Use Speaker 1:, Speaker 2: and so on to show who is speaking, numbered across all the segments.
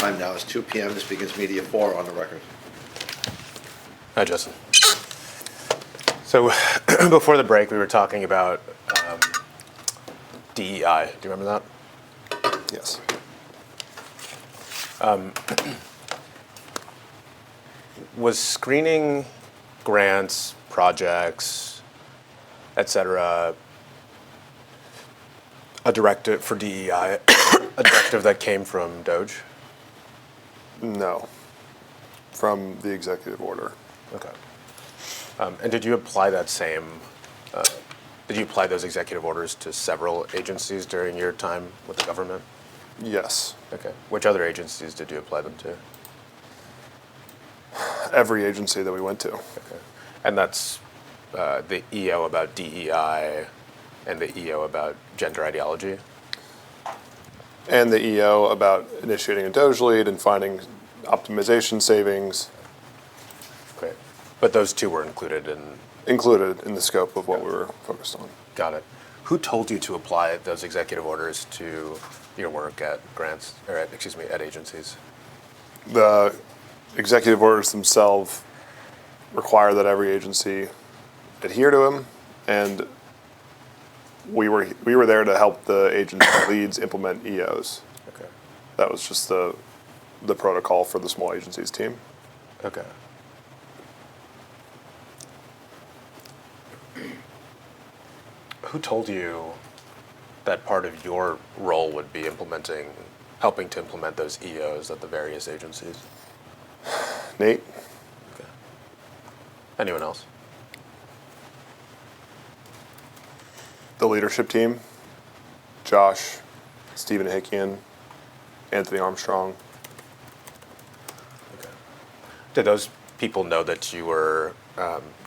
Speaker 1: Time now is 2 p.m. This begins Media 4 on the record.
Speaker 2: Hi, Justin. So before the break, we were talking about DEI. Do you remember that?
Speaker 3: Yes.
Speaker 2: Was screening grants, projects, et cetera, a directive for DEI, a directive that came from DOGE?
Speaker 3: No. From the executive order.
Speaker 2: Okay. And did you apply that same, did you apply those executive orders to several agencies during your time with the government?
Speaker 3: Yes.
Speaker 2: Okay. Which other agencies did you apply them to?
Speaker 3: Every agency that we went to.
Speaker 2: Okay. And that's the EO about DEI and the EO about gender ideology?
Speaker 3: And the EO about initiating a DOGE lead and finding optimization savings.
Speaker 2: Great. But those two were included in
Speaker 3: the scope of what we were focused on.
Speaker 2: Got it. Who told you to apply those executive orders to your work at grants, or at agencies?
Speaker 3: The executive orders themselves require that every agency adhere to them, and we were there to help the agency leads implement EOs.
Speaker 2: Okay.
Speaker 3: That was just the protocol for the small agencies team.
Speaker 2: Okay. Who told you that part of your role would be helping to implement those EOs at the various agencies?
Speaker 3: Nate?
Speaker 2: Okay. Anyone else?
Speaker 3: The leadership team, Josh, Stephen Ehikian, Anthony Armstrong.
Speaker 2: Okay. Did those people know that you were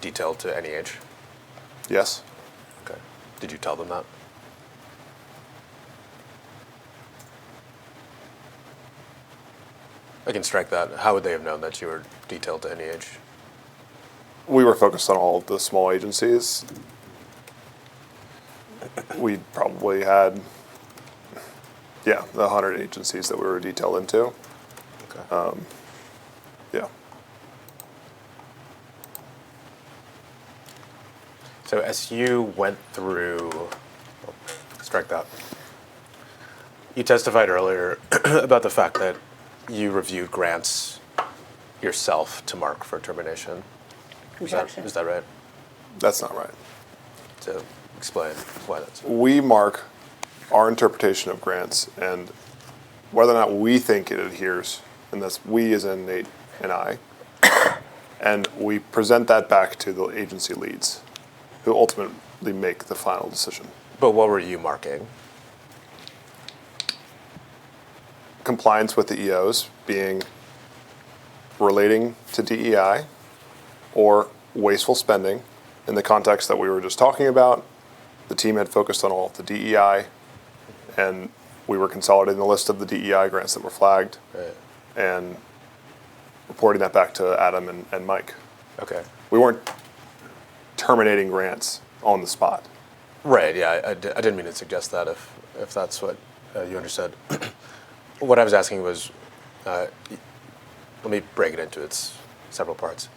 Speaker 2: detailed to NEH?
Speaker 3: Yes.
Speaker 2: Okay. Did you tell them that? I can strike that. How would they have known that you were detailed to NEH?
Speaker 3: We were focused on all of the small agencies. We probably had, the 100 agencies that we were detailed into.
Speaker 2: Okay.
Speaker 3: Yeah.
Speaker 2: So as you went through, strike that. You testified earlier about the fact that you reviewed grants yourself to mark for termination. Is that right?
Speaker 3: That's not right.
Speaker 2: To explain why that's.
Speaker 3: We mark our interpretation of grants and whether or not we think it adheres, and that's we as in Nate and I, and we present that back to the agency leads, who ultimately make the final decision.
Speaker 2: But what were you marking?
Speaker 3: Compliance with the EOs being relating to DEI or wasteful spending in the context that we were just talking about. The team had focused on all of the DEI, and we were consolidating the list of the DEI grants that were flagged,
Speaker 2: Right.
Speaker 3: and reporting that back to Adam and Mike.
Speaker 2: Okay.
Speaker 3: We weren't terminating grants on the spot.
Speaker 2: Right. Yeah. I didn't mean to suggest that if that's what you understood. What I was asking was, let me break it into its several parts.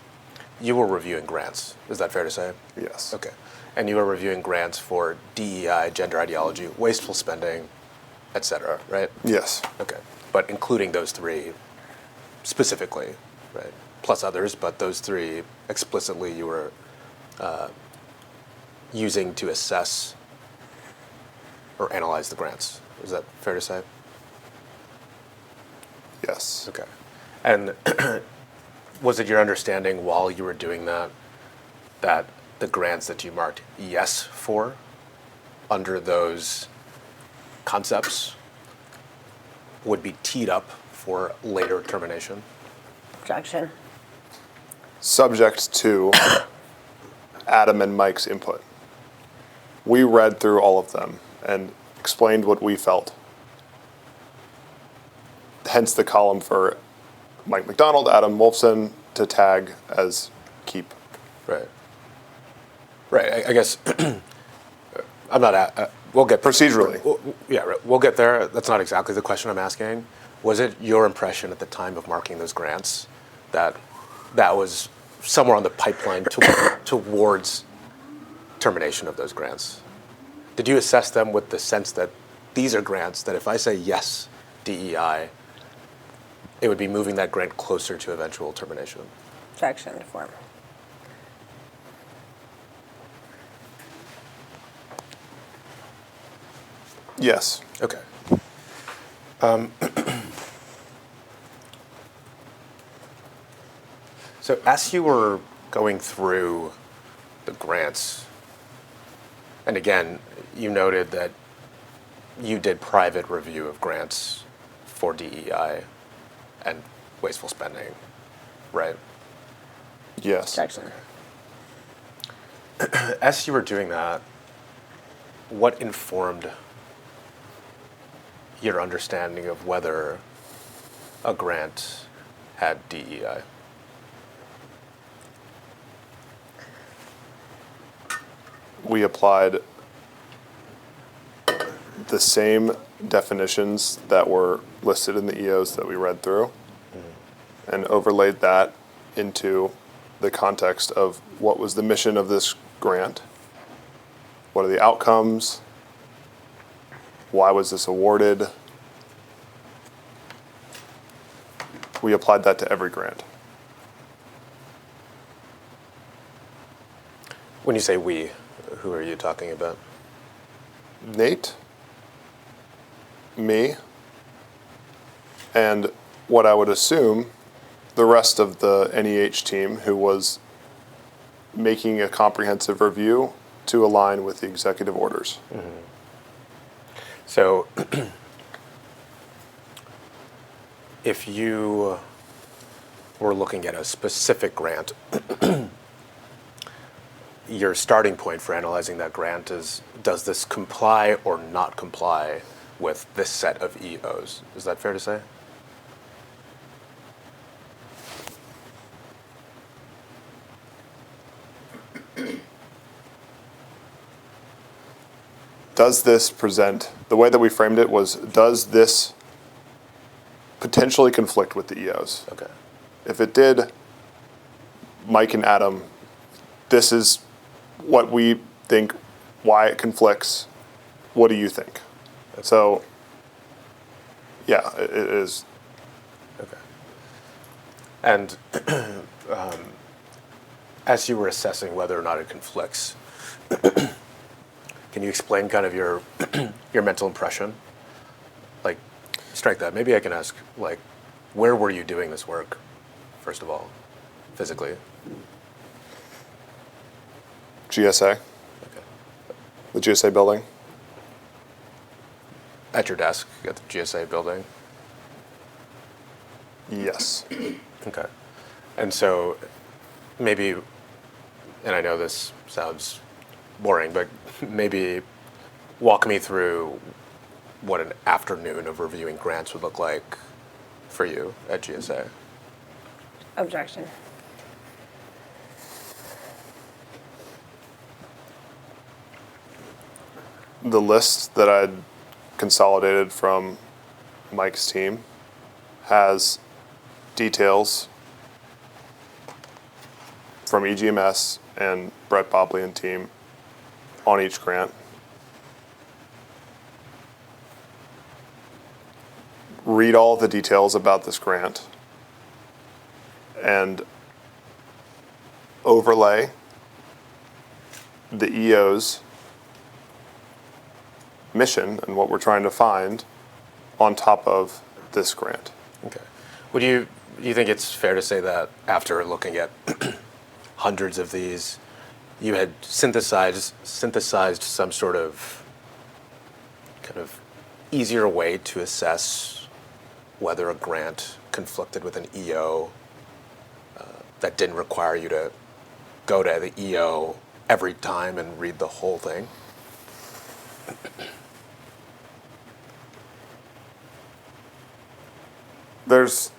Speaker 2: You were reviewing grants. Is that fair to say?
Speaker 3: Yes.
Speaker 2: Okay. And you were reviewing grants for DEI, gender ideology, wasteful spending, et cetera, right?
Speaker 3: Yes.
Speaker 2: Okay. But including those three specifically, right? Plus others, but those three explicitly you were using to assess or analyze the grants. Is that fair to say?
Speaker 3: Yes.
Speaker 2: Okay. And was it your understanding while you were doing that that the grants that you marked yes for under those concepts would be teed up for later termination?
Speaker 4: Objection.
Speaker 3: Subject to Adam and Mike's input. We read through all of them and explained what we felt. Hence the column for Mike McDonald, Adam Wolfson to tag as keep.
Speaker 2: Right. Right. I guess I'm not. We'll get
Speaker 3: Procedurally.
Speaker 2: Yeah. Right. We'll get there. That's not exactly the question I'm asking. Was it your impression at the time of marking those grants that that was somewhere on the pipeline towards termination of those grants? Did you assess them with the sense that these are grants that if I say yes, DEI, it would be moving that grant closer to eventual termination?
Speaker 4: Objection form.
Speaker 3: Yes.
Speaker 2: Okay. So as you were going through the grants, and again, you noted that you did private review of grants for DEI and wasteful spending, right?
Speaker 3: Yes.
Speaker 4: Objection.
Speaker 2: As you were doing that, what informed your understanding of whether a grant had DEI?
Speaker 3: We applied the same definitions that were listed in the EOs that we read through and overlaid that into the context of what was the mission of this grant, what are the outcomes, why was this awarded. We applied that to every grant.
Speaker 2: When you say we, who are you talking about?
Speaker 3: Nate, me, and what I would assume the rest of the NEH team who was making a comprehensive review to align with the executive orders.
Speaker 2: So if you were looking at a specific grant, your starting point for analyzing that grant is, does this comply or not comply with this set of EOs? Is that fair to say?
Speaker 3: Does this present, the way that we framed it was, does this potentially conflict with the EOs?
Speaker 2: Okay.
Speaker 3: If it did, Mike and Adam, this is what we think, why it conflicts. What do you think? So, yeah, it is.
Speaker 2: Okay. And as you were assessing whether or not it conflicts, can you explain kind of your your mental impression? Like, strike that. Maybe I can ask, like, where were you doing this work, first of all, physically?
Speaker 3: GSA,
Speaker 2: Okay.
Speaker 3: the GSA building.
Speaker 2: At your desk at the GSA building?
Speaker 3: Yes.
Speaker 2: Okay. And so maybe, and I know this sounds boring, but maybe walk me through what an afternoon of reviewing grants would look like for you at GSA.
Speaker 4: Objection.
Speaker 3: The list that I'd consolidated from Mike's team has details from EGMS and Brett Bobley and team on each grant. Read all the details about this grant and overlay the EO's mission and what we're trying to find on top of this grant.
Speaker 2: Okay. Do you think it's fair to say that after looking at hundreds of these, you had synthesized some sort of kind of easier way to assess whether a grant conflicted with an EO that didn't require you to go to the EO every time and read the whole thing?
Speaker 3: There's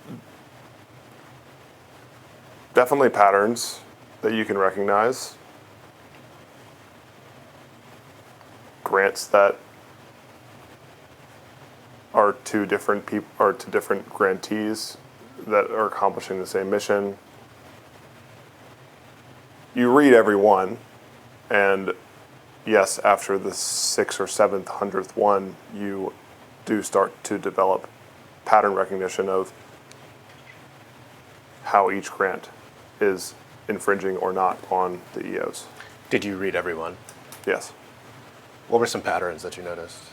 Speaker 3: definitely patterns that you can recognize. Grants that are two different grantees that are accomplishing the same mission. You read every one, and yes, after the 6th or 7th, 100th one, you do start to develop pattern recognition of how each grant is infringing or not on the EOs.
Speaker 2: Did you read every one?
Speaker 3: Yes.
Speaker 2: What were some patterns that you noticed?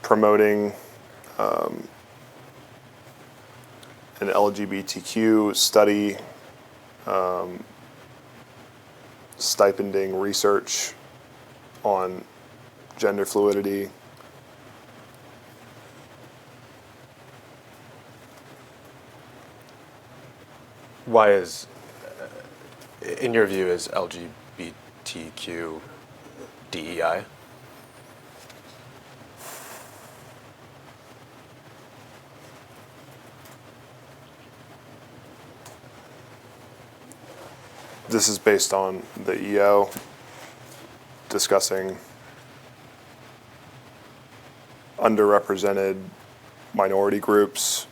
Speaker 3: Promoting an LGBTQ study, stipending research on gender fluidity.
Speaker 2: Why is, in your view, is LGBTQ DEI?
Speaker 3: This is based on the EO discussing underrepresented minority groups,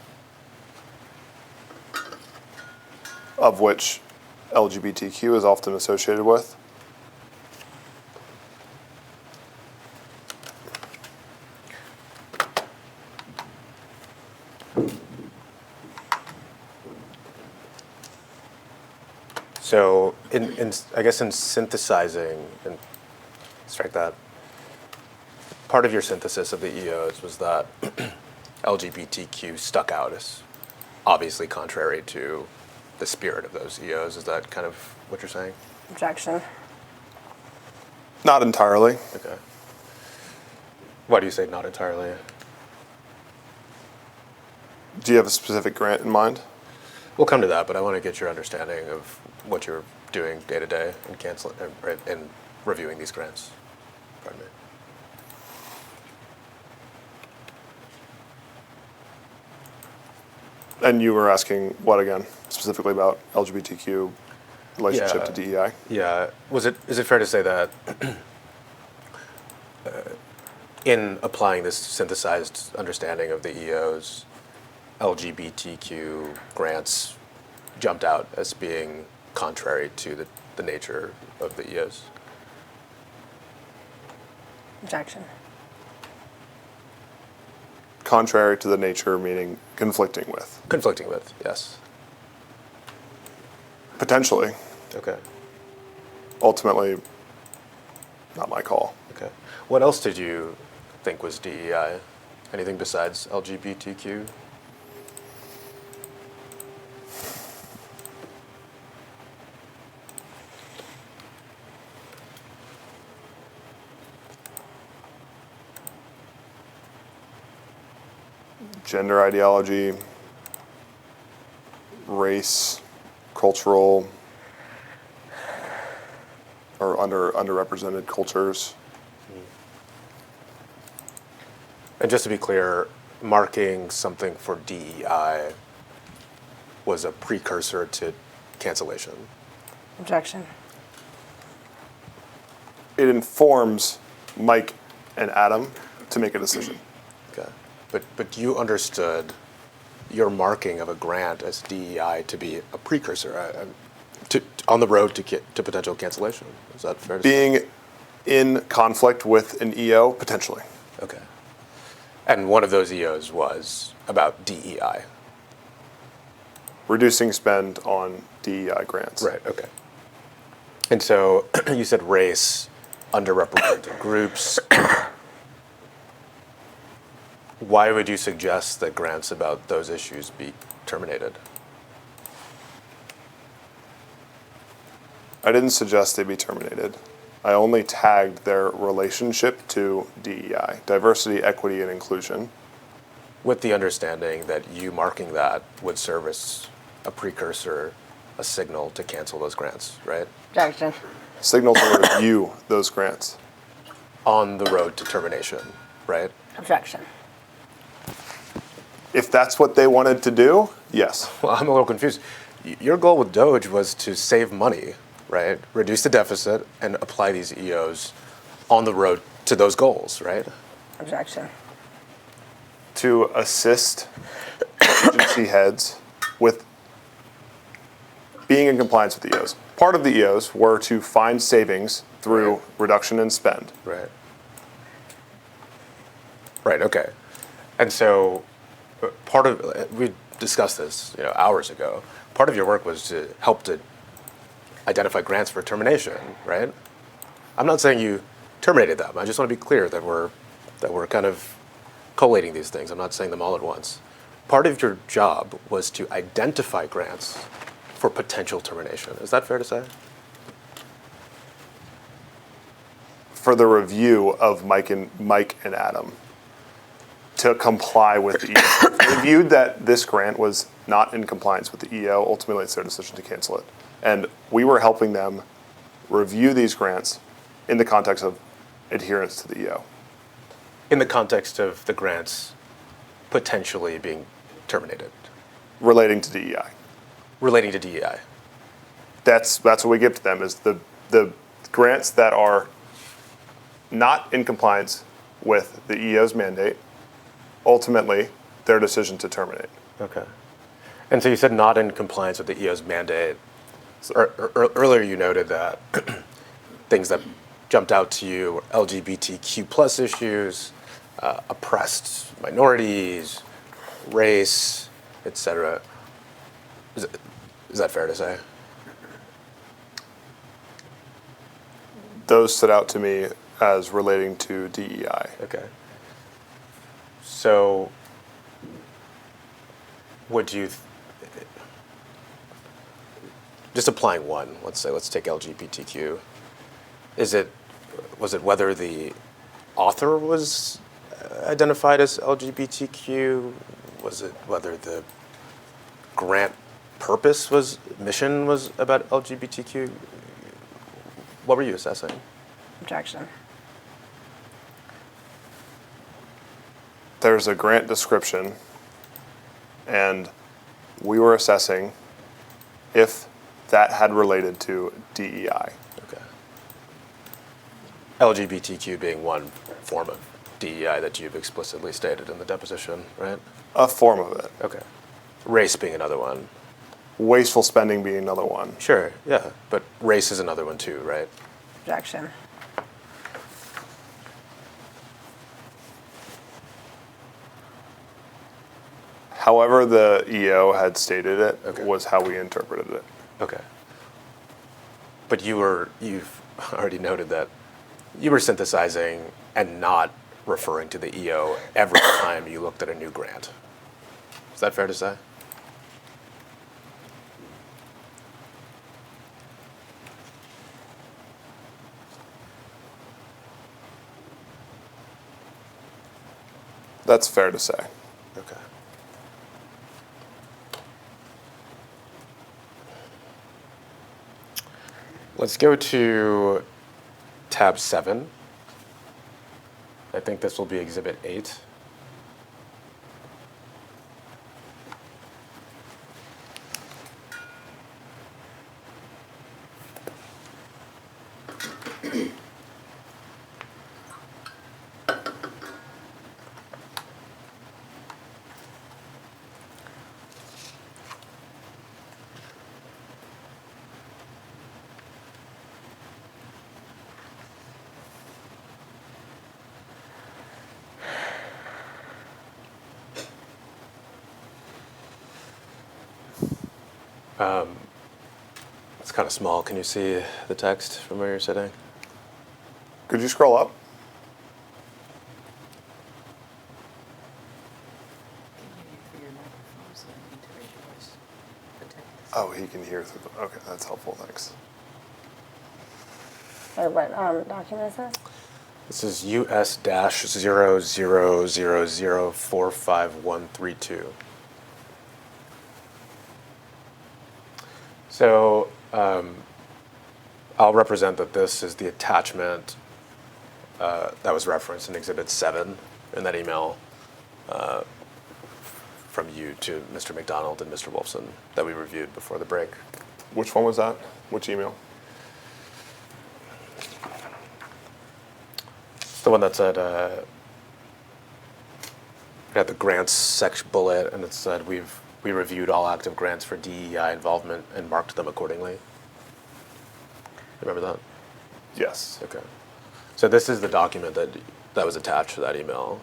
Speaker 3: of which LGBTQ is often associated with.
Speaker 2: So, I guess in synthesizing, and strike that, part of your synthesis of the EOs was that LGBTQ stuck out as obviously contrary to the spirit of those EOs. Is that kind of what you're saying?
Speaker 4: Objection.
Speaker 3: Not entirely.
Speaker 2: Okay. Why do you say not entirely?
Speaker 3: Do you have a specific grant in mind?
Speaker 2: We'll come to that, but I want to get your understanding of what you're doing day to day in reviewing these grants. Pardon me.
Speaker 3: And you were asking what again, specifically about LGBTQ relationship to DEI?
Speaker 2: Yeah. Is it fair to say that in applying this synthesized understanding of the EOs, LGBTQ grants jumped out as being contrary to the nature of the EOs?
Speaker 4: Objection.
Speaker 3: Contrary to the nature, meaning conflicting with.
Speaker 2: Conflicting with, yes.
Speaker 3: Potentially.
Speaker 2: Okay.
Speaker 3: Ultimately, not my call.
Speaker 2: Okay. What else did you think was DEI? Anything besides LGBTQ?
Speaker 3: Gender ideology, race, cultural, or underrepresented cultures.
Speaker 2: And just to be clear, marking something for DEI was a precursor to cancellation.
Speaker 4: Objection.
Speaker 3: It informs Mike and Adam to make a decision.
Speaker 2: Okay. But you understood your marking of a grant as DEI to be a precursor on the road to potential cancellation. Is that fair to say?
Speaker 3: Being in conflict with an EO, potentially.
Speaker 2: Okay. And one of those EOs was about DEI.
Speaker 3: Reducing spend on DEI grants.
Speaker 2: Right, okay. And so you said race, underrepresented groups. Why would you suggest that grants about those issues be terminated?
Speaker 3: I didn't suggest they be terminated. I only tagged their relationship to DEI, diversity, equity, and inclusion.
Speaker 2: With the understanding that you marking that would serve as a precursor, a signal to cancel those grants, right?
Speaker 4: Objection.
Speaker 3: Signal to review those grants.
Speaker 2: On the road to termination, right?
Speaker 4: Objection.
Speaker 3: If that's what they wanted to do, yes.
Speaker 2: Well, I'm a little confused. Your goal with DOGE was to save money, right? Reduce the deficit and apply these EOs on the road to those goals, right?
Speaker 4: Objection.
Speaker 3: To assist agency heads with being in compliance with the EOs. Part of the EOs were to find savings through
Speaker 2: Right.
Speaker 3: reduction in spend.
Speaker 2: Right. Right, okay. And so part of, we discussed this, hours ago. Part of your work was to help to identify grants for termination, right? I'm not saying you terminated them. I just want to be clear that we're kind of collating these things. I'm not saying them all at once. Part of your job was to identify grants for potential termination. Is that fair to say?
Speaker 3: For the review of Mike and Adam to comply with the EO. Reviewed that this grant was not in compliance with the EO. Ultimately, it's their decision to cancel it. And we were helping them review these grants in the context of adherence to the EO.
Speaker 2: In the context of the grants potentially being terminated,
Speaker 3: Relating to DEI.
Speaker 2: relating to DEI.
Speaker 3: That's what we give to them is the grants that are not in compliance with the EO's mandate, ultimately their decision to terminate.
Speaker 2: Okay. And so you said not in compliance with the EO's mandate. Earlier you noted that things that jumped out to you were LGBTQ plus issues, oppressed minorities, race, etc. Is that fair to say?
Speaker 3: Those stood out to me as relating to DEI.
Speaker 2: Okay. So would you, just applying one, let's take LGBTQ. Was it whether the author was identified as LGBTQ? Was it whether the grant mission was about LGBTQ? What were you assessing?
Speaker 4: Objection.
Speaker 3: There's a grant description, and we were assessing if that had related to DEI.
Speaker 2: Okay. LGBTQ being one form of DEI that you've explicitly stated in the deposition, right?
Speaker 3: A form of it.
Speaker 2: Okay. Race being another one.
Speaker 3: Wasteful spending being another one.
Speaker 2: Sure, yeah, but race is another one too, right?
Speaker 4: Objection.
Speaker 3: However the EO had stated it
Speaker 2: Okay.
Speaker 3: was how we interpreted it.
Speaker 2: Okay. But you've already noted that you were synthesizing and not referring to the EO every time you looked at a new grant. Is that fair to say?
Speaker 3: That's fair to say.
Speaker 2: Okay. Let's go to tab 7. I think this will be exhibit 8. It's kind of small. Can you see the text from where you're sitting?
Speaker 3: Could you scroll up? Oh, he can hear through the, okay, that's helpful, thanks.
Speaker 4: Wait, what document is this?
Speaker 2: This is US-0000453132. So I'll represent that this is the attachment that was referenced in Exhibit 7 in that email from you to Mr. McDonald and Mr. Wolfson that we reviewed before the break.
Speaker 3: Which one was that? Which email?
Speaker 2: the one that said, it had the grants section bullet, and it said we reviewed all active grants for DEI involvement and marked them accordingly. Remember that?
Speaker 3: Yes.
Speaker 2: Okay. So this is the document that was attached to that email.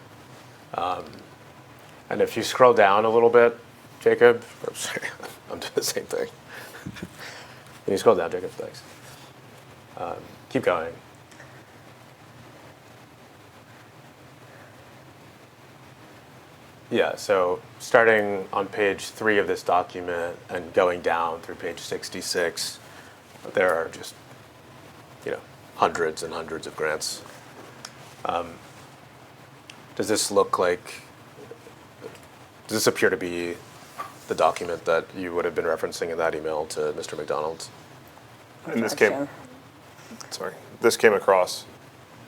Speaker 2: And if you scroll down a little bit, Jacob, I'm sorry, I'm doing the same thing. Can you scroll down, Jacob? Thanks. Keep going. Yeah, so starting on page 3 of this document and going down through page 66, there are just, hundreds and hundreds of grants. Does this appear to be the document that you would have been referencing in that email to Mr. McDonald?
Speaker 3: And this came across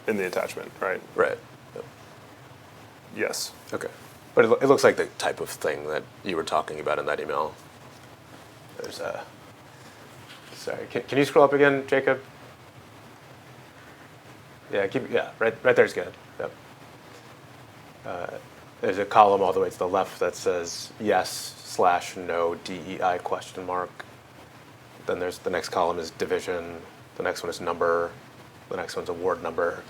Speaker 3: in the attachment, right?
Speaker 2: Right. Yep.
Speaker 3: Yes.
Speaker 2: Okay. But it looks like the type of thing that you were talking about in that email. There's a... Sorry, can you scroll up again, Jacob? Yeah, right there's good. Yep. There's a column all the way to the left that says yes/no DEI ? Then there's the next column is division. The next one is number. The next one's award number.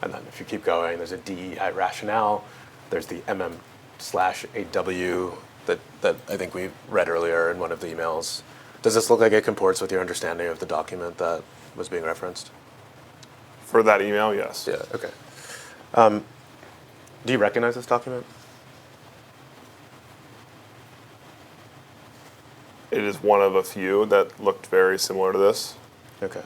Speaker 2: And then if you keep going, there's a DEI rationale. There's the MM/AW that I think we read earlier in one of the emails. Does this look like it comports with your understanding of the document that was being referenced?
Speaker 3: For that email, yes.
Speaker 2: Yeah, okay. Do you recognize this document?
Speaker 3: It is one of a few that looked very similar to this.
Speaker 2: Okay.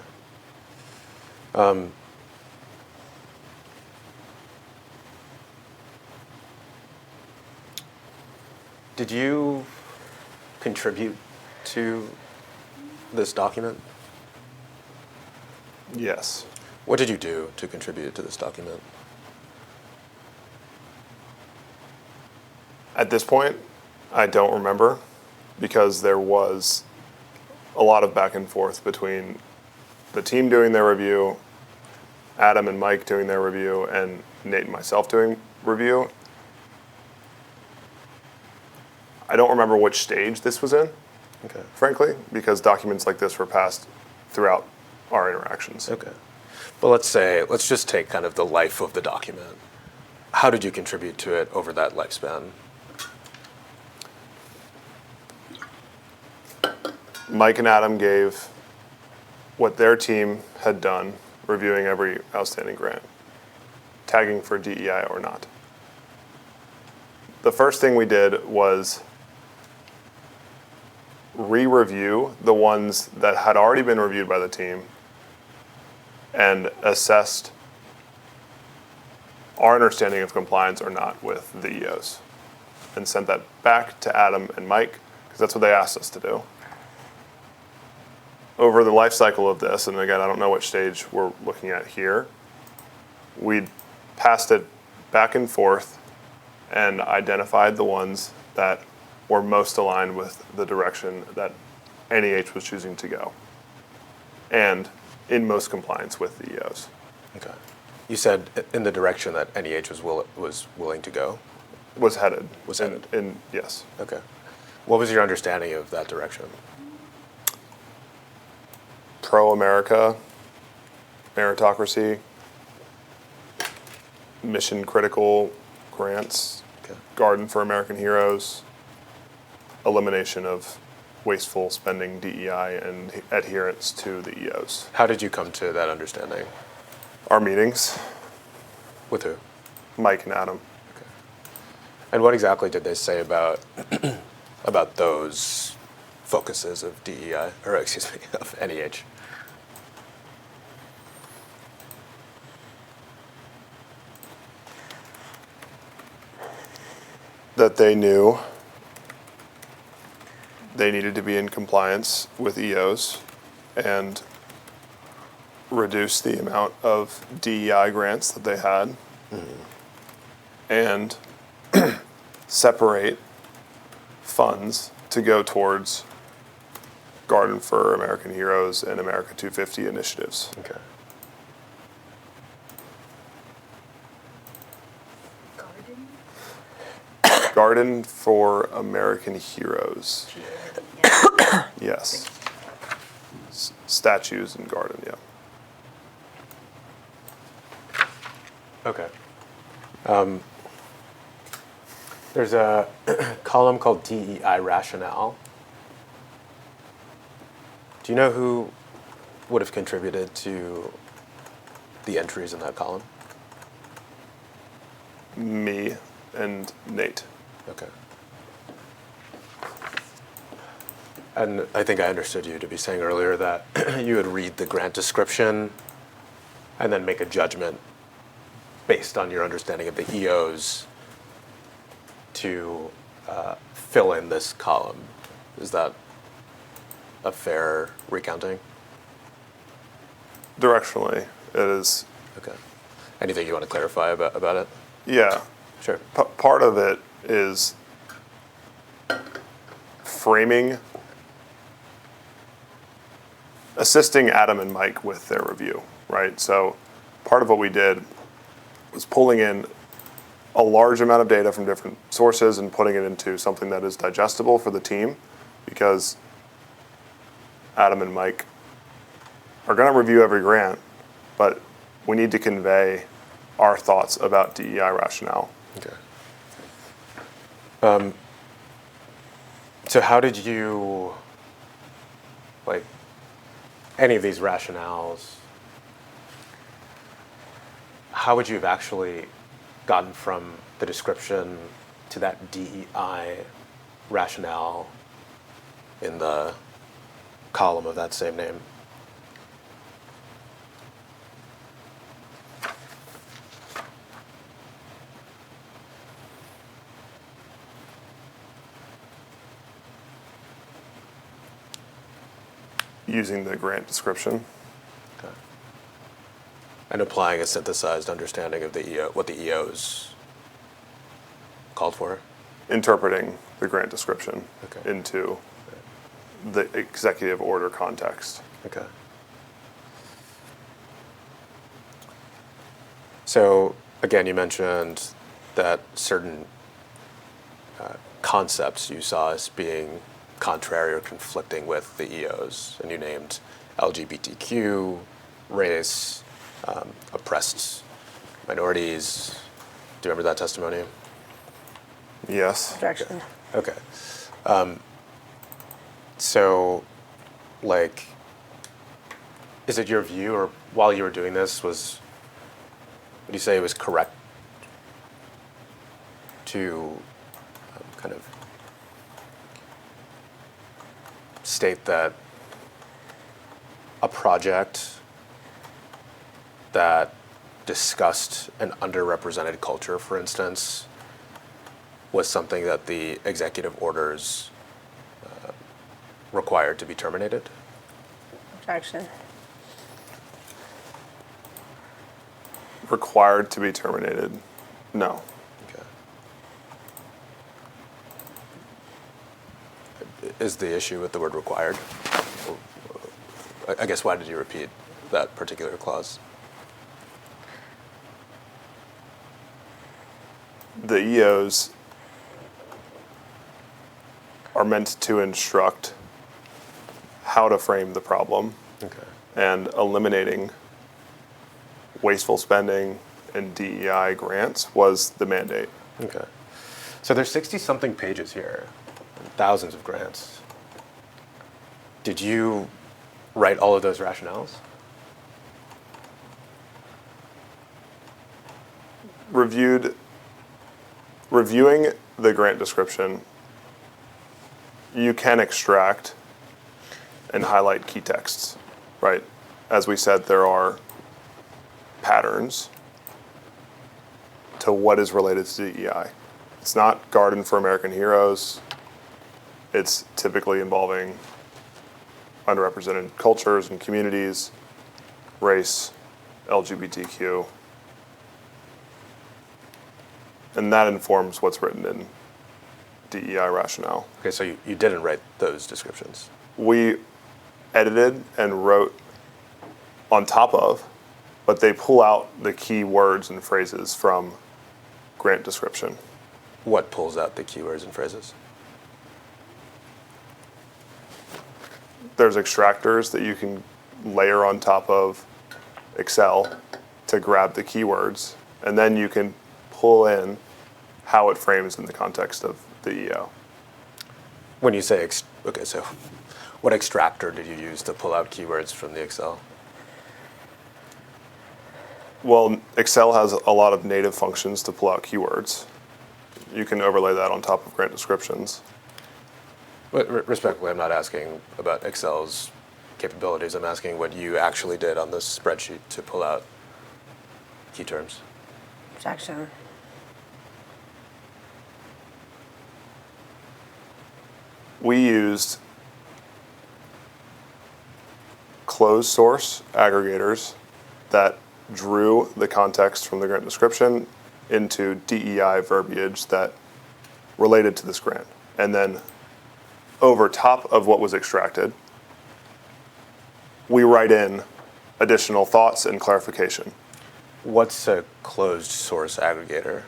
Speaker 2: Did you contribute to this document?
Speaker 3: Yes.
Speaker 2: What did you do to contribute to this document?
Speaker 3: At this point, I don't remember because there was a lot of back and forth between the team doing their review, Adam and Mike doing their review, and Nate and myself doing review. I don't remember which stage this was in, frankly, because documents like this were passed throughout our interactions.
Speaker 2: Okay. Well, let's just take kind of the life of the document. How did you contribute to it over that lifespan?
Speaker 3: Mike and Adam gave what their team had done, reviewing every outstanding grant, tagging for DEI or not. The first thing we did was re-review the ones that had already been reviewed by the team and assessed our understanding of compliance or not with the EOs, and sent that back to Adam and Mike, because that's what they asked us to do. Over the life cycle of this, and again, I don't know which stage we're looking at here, we passed it back and forth and identified the ones that were most aligned with the direction that NEH was choosing to go, and in most compliance with the EOs.
Speaker 2: Okay. You said in the direction that NEH was willing to go?
Speaker 3: Was headed.
Speaker 2: Was headed.
Speaker 3: Yes.
Speaker 2: Okay. What was your understanding of that direction?
Speaker 3: Pro-America, meritocracy, mission-critical grants,
Speaker 2: Okay.
Speaker 3: Garden for American Heroes, elimination of wasteful spending DEI, and adherence to the EOs.
Speaker 2: How did you come to that understanding?
Speaker 3: Our meetings,
Speaker 2: With who?
Speaker 3: Mike and Adam.
Speaker 2: Okay. And what exactly did they say about about those focuses of DEI, or excuse me, of NEH?
Speaker 3: That they knew they needed to be in compliance with EOs and reduce the amount of DEI grants that they had, and separate funds to go towards Garden for American Heroes and America 250 initiatives.
Speaker 2: Okay.
Speaker 3: Garden for American Heroes. Yes. Statues and garden, yeah.
Speaker 2: Okay. There's a column called DEI rationale. Do you know who would have contributed to the entries in that column?
Speaker 3: Me and Nate.
Speaker 2: Okay. And I think I understood you to be saying earlier that you would read the grant description and then make a judgment based on your understanding of the EOs to fill in this column. Is that a fair recounting?
Speaker 3: Directionally, it is.
Speaker 2: Okay. Anything you want to clarify about it?
Speaker 3: Yeah.
Speaker 2: Sure.
Speaker 3: Part of it is framing, assisting Adam and Mike with their review, right? So part of what we did was pulling in a large amount of data from different sources and putting it into something that is digestible for the team, because Adam and Mike are going to review every grant, but we need to convey our thoughts about DEI rationale.
Speaker 2: Okay. So how did you, like, any of these rationales, how would you have actually gotten from the description to that DEI rationale in the column of that same name?
Speaker 3: Using the grant description.
Speaker 2: Okay. And applying a synthesized understanding of the EO, what the EOs called for?
Speaker 3: Interpreting the grant description
Speaker 2: Okay.
Speaker 3: into the executive order context.
Speaker 2: Okay. So again, you mentioned that certain concepts you saw as being contrary or conflicting with the EOs, and you named LGBTQ, race, oppressed minorities. Do you remember that testimony?
Speaker 3: Yes.
Speaker 4: Objection.
Speaker 2: Okay. So, like, is it your view, or while you were doing this, would you say it was correct to kind of state that a project that discussed an underrepresented culture, for instance, was something that the executive orders required to be terminated?
Speaker 4: Objection.
Speaker 3: Required to be terminated? No.
Speaker 2: Okay. Is the issue with the word required? I guess, why did you repeat that particular clause?
Speaker 3: The EOs are meant to instruct how to frame the problem,
Speaker 2: Okay.
Speaker 3: and eliminating wasteful spending and DEI grants was the mandate.
Speaker 2: Okay. So there's 60-something pages here, thousands of grants. Did you write all of those rationales?
Speaker 3: Reviewing the grant description, you can extract and highlight key texts, right? As we said, there are patterns to what is related to DEI. It's not Garden for American Heroes. It's typically involving underrepresented cultures and communities, race, LGBTQ. And that informs what's written in DEI rationale.
Speaker 2: Okay, so you didn't write those descriptions.
Speaker 3: We edited and wrote on top of, but they pull out the key words and phrases from grant description.
Speaker 2: What pulls out the keywords and phrases?
Speaker 3: There's extractors that you can layer on top of Excel to grab the keywords, and then you can pull in how it frames in the context of the EO.
Speaker 2: When you say, okay, so what extractor did you use to pull out keywords from the Excel?
Speaker 3: Well, Excel has a lot of native functions to pull out keywords. You can overlay that on top of grant descriptions.
Speaker 2: But respectfully, I'm not asking about Excel's capabilities. I'm asking what you actually did on this spreadsheet to pull out key terms.
Speaker 4: Objection.
Speaker 3: We used closed source aggregators that drew the context from the grant description into DEI verbiage that related to this grant. And then over top of what was extracted, we write in additional thoughts and clarification.
Speaker 2: What's a closed source aggregator?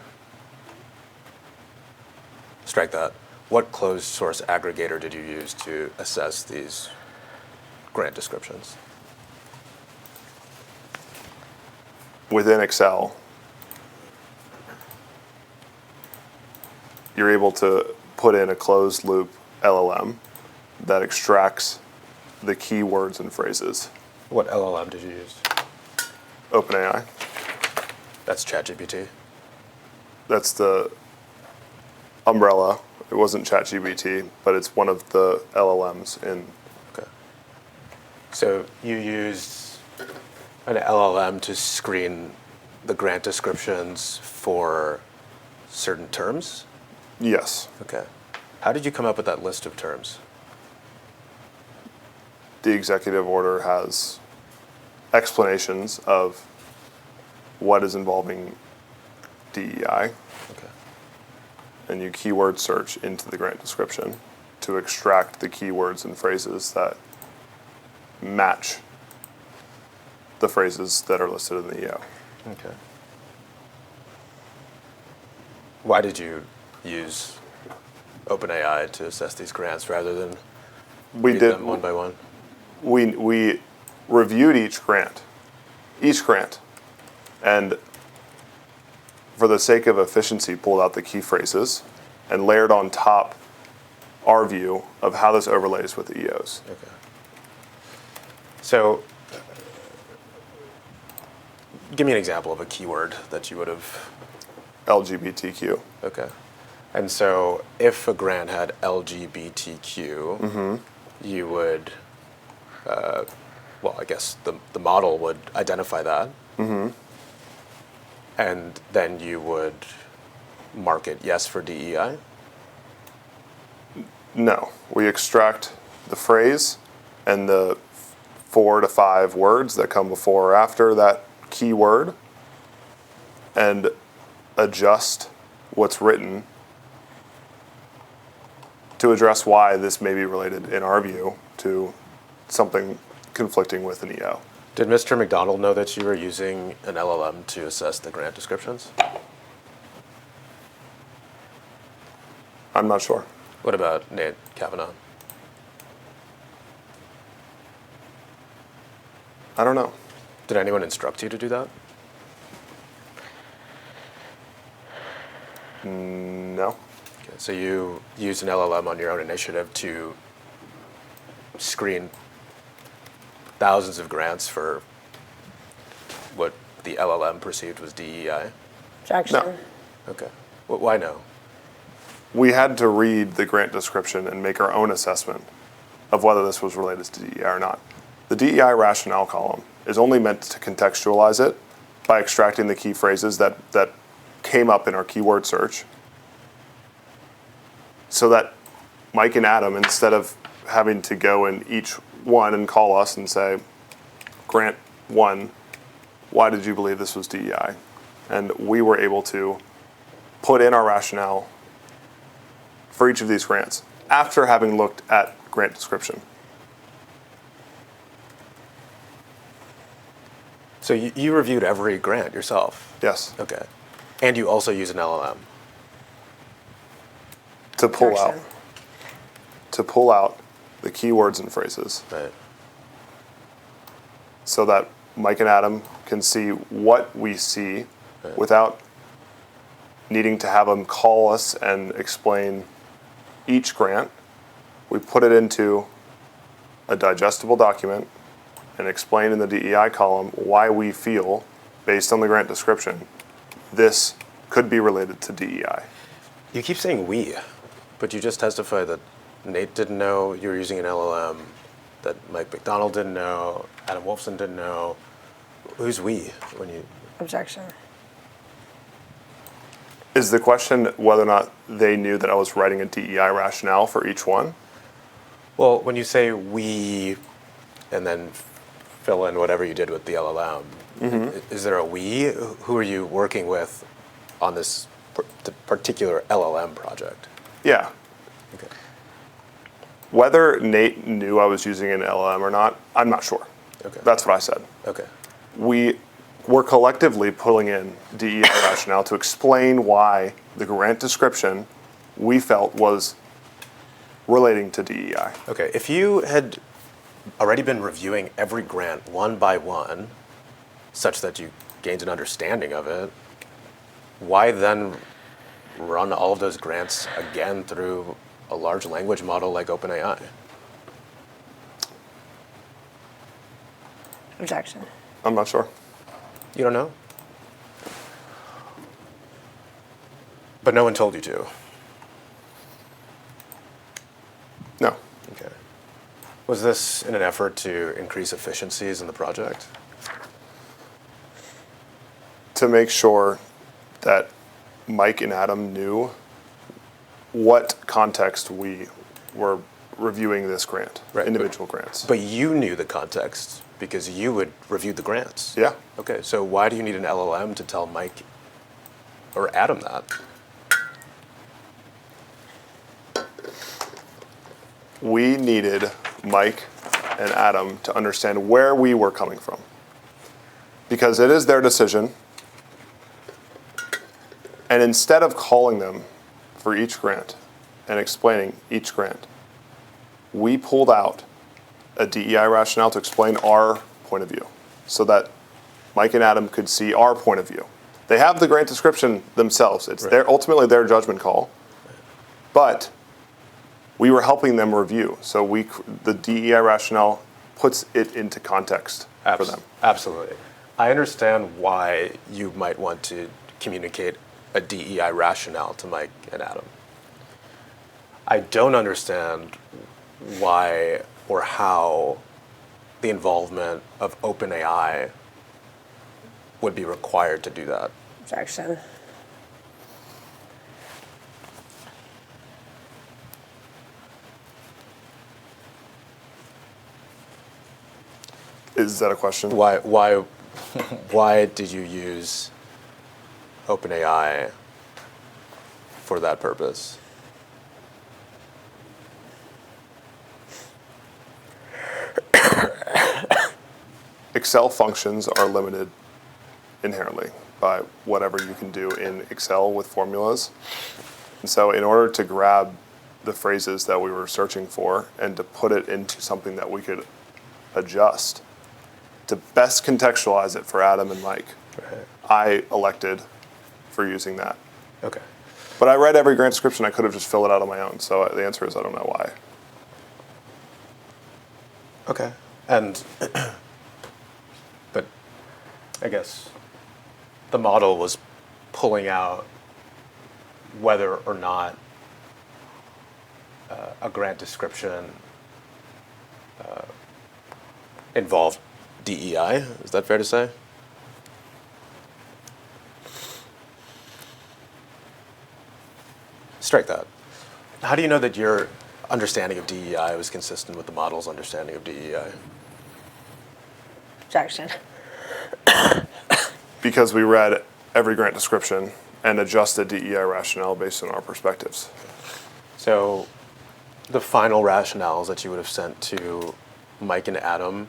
Speaker 2: Strike that. What closed source aggregator did you use to assess these grant descriptions?
Speaker 3: Within Excel, you're able to put in a closed loop LLM that extracts the keywords and phrases.
Speaker 2: What LLM did you use?
Speaker 3: OpenAI,
Speaker 2: That's ChatGPT.
Speaker 3: that's the umbrella. It wasn't ChatGPT, but it's one of the LLMs in.
Speaker 2: Okay. So you used an LLM to screen the grant descriptions for certain terms?
Speaker 3: Yes,
Speaker 2: Okay. How did you come up with that list of terms?
Speaker 3: the executive order has explanations of what is involving DEI,
Speaker 2: Okay.
Speaker 3: and you keyword search into the grant description to extract the keywords and phrases that match the phrases that are listed in the EO.
Speaker 2: Okay. Why did you use OpenAI to assess these grants rather than
Speaker 3: We
Speaker 2: read
Speaker 3: did.
Speaker 2: them one by one?
Speaker 3: We reviewed each grant, and for the sake of efficiency, pulled out the key phrases and layered on top our view of how this overlays with the EOs.
Speaker 2: Okay. So, give me an example of a keyword that you would have.
Speaker 3: LGBTQ.
Speaker 2: Okay. And so, if a grant had LGBTQ, you would, well, I guess the model would identify that. And then you would mark it yes for DEI.
Speaker 3: No, we extract the phrase and the 4 to 5 words that come before or after that keyword and adjust what's written to address why this may be related, in our view, to something conflicting with an EO.
Speaker 2: Did Mr. McDonald know that you were using an LLM to assess the grant descriptions?
Speaker 3: I'm not sure.
Speaker 2: What about Nate Kavanaugh?
Speaker 3: I don't know.
Speaker 2: Did anyone instruct you to do that?
Speaker 3: No.
Speaker 2: Okay, so you used an LLM on your own initiative to screen thousands of grants for what the LLM perceived was DEI?
Speaker 4: Objection.
Speaker 3: No.
Speaker 2: Okay. Well, why no?
Speaker 3: We had to read the grant description and make our own assessment of whether this was related to DEI or not. The DEI rationale column is only meant to contextualize it by extracting the key phrases that came up in our keyword search, so that Mike and Adam, instead of having to go in each one and call us and say, grant 1, why did you believe this was DEI? And we were able to put in our rationale for each of these grants after having looked at grant description.
Speaker 2: So you reviewed every grant yourself?
Speaker 3: Yes.
Speaker 2: Okay. And you also use an LLM?
Speaker 3: to pull out
Speaker 4: Objection.
Speaker 3: the keywords and phrases
Speaker 2: Right.
Speaker 3: so that Mike and Adam can see what we see
Speaker 2: Right.
Speaker 3: without needing to have them call us and explain each grant. We put it into a digestible document and explain in the DEI column why we feel, based on the grant description, this could be related to DEI.
Speaker 2: You keep saying we, but you just testified that Nate didn't know you were using an LLM, that Mike McDonald didn't know, Adam Wolfson didn't know. Who's we when you?
Speaker 4: Objection.
Speaker 3: Is the question whether or not they knew that I was writing a DEI rationale for each one?
Speaker 2: Well, when you say we, and then fill in whatever you did with the LLM, is there a we? Who are you working with on this the particular LLM project?
Speaker 3: Yeah.
Speaker 2: Okay.
Speaker 3: Whether Nate knew I was using an LLM or not, I'm not sure.
Speaker 2: Okay.
Speaker 3: That's what I said.
Speaker 2: Okay.
Speaker 3: We were collectively pulling in DEI rationale to explain why the grant description we felt was relating to DEI.
Speaker 2: Okay. If you had already been reviewing every grant one by one, such that you gained an understanding of it, why then run all of those grants again through a large language model like OpenAI?
Speaker 4: Objection.
Speaker 3: I'm not sure.
Speaker 2: You don't know? But no one told you to.
Speaker 3: No.
Speaker 2: Okay. Was this in an effort to increase efficiencies in the project?
Speaker 3: To make sure that Mike and Adam knew what context we were reviewing this grant,
Speaker 2: Right,
Speaker 3: individual grants.
Speaker 2: But you knew the context because you would review the grants.
Speaker 3: Yeah.
Speaker 2: Okay, so why do you need an LLM to tell Mike or Adam that?
Speaker 3: We needed Mike and Adam to understand where we were coming from. Because it is their decision. And instead of calling them for each grant and explaining each grant, we pulled out a DEI rationale to explain our point of view so that Mike and Adam could see our point of view. They have the grant description themselves. It's ultimately their judgment call. But we were helping them review. So the DEI rationale puts it into context for them.
Speaker 2: Absolutely. I understand why you might want to communicate a DEI rationale to Mike and Adam. I don't understand why or how the involvement of OpenAI would be required to do that.
Speaker 4: Objection.
Speaker 3: Is that a question?
Speaker 2: Why did you use OpenAI for that purpose?
Speaker 3: Excel functions are limited inherently by whatever you can do in Excel with formulas. And so in order to grab the phrases that we were searching for and to put it into something that we could adjust, to best contextualize it for Adam and Mike, I elected for using that.
Speaker 2: Okay.
Speaker 3: But I read every grant description. I could have just filled it out on my own. So the answer is I don't know why.
Speaker 2: Okay. And, but I guess the model was pulling out whether or not a grant description involved DEI. Is that fair to say? Strike that. How do you know that your understanding of DEI was consistent with the model's understanding of DEI?
Speaker 4: Objection.
Speaker 3: Because we read every grant description and adjusted DEI rationale based on our perspectives.
Speaker 2: So the final rationales that you would have sent to Mike and Adam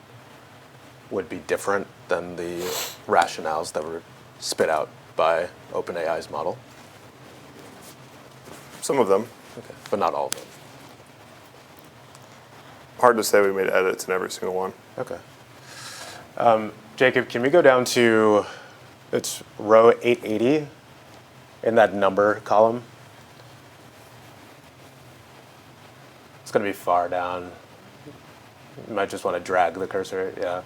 Speaker 2: would be different than the rationales that were spit out by OpenAI's model?
Speaker 3: Some of them.
Speaker 2: Okay. But not all of them.
Speaker 3: Hard to say we made edits in every single one.
Speaker 2: Okay. Jacob, can we go down to, it's row 880 in that number column? It's going to be far down. You might just want to drag the cursor, yeah.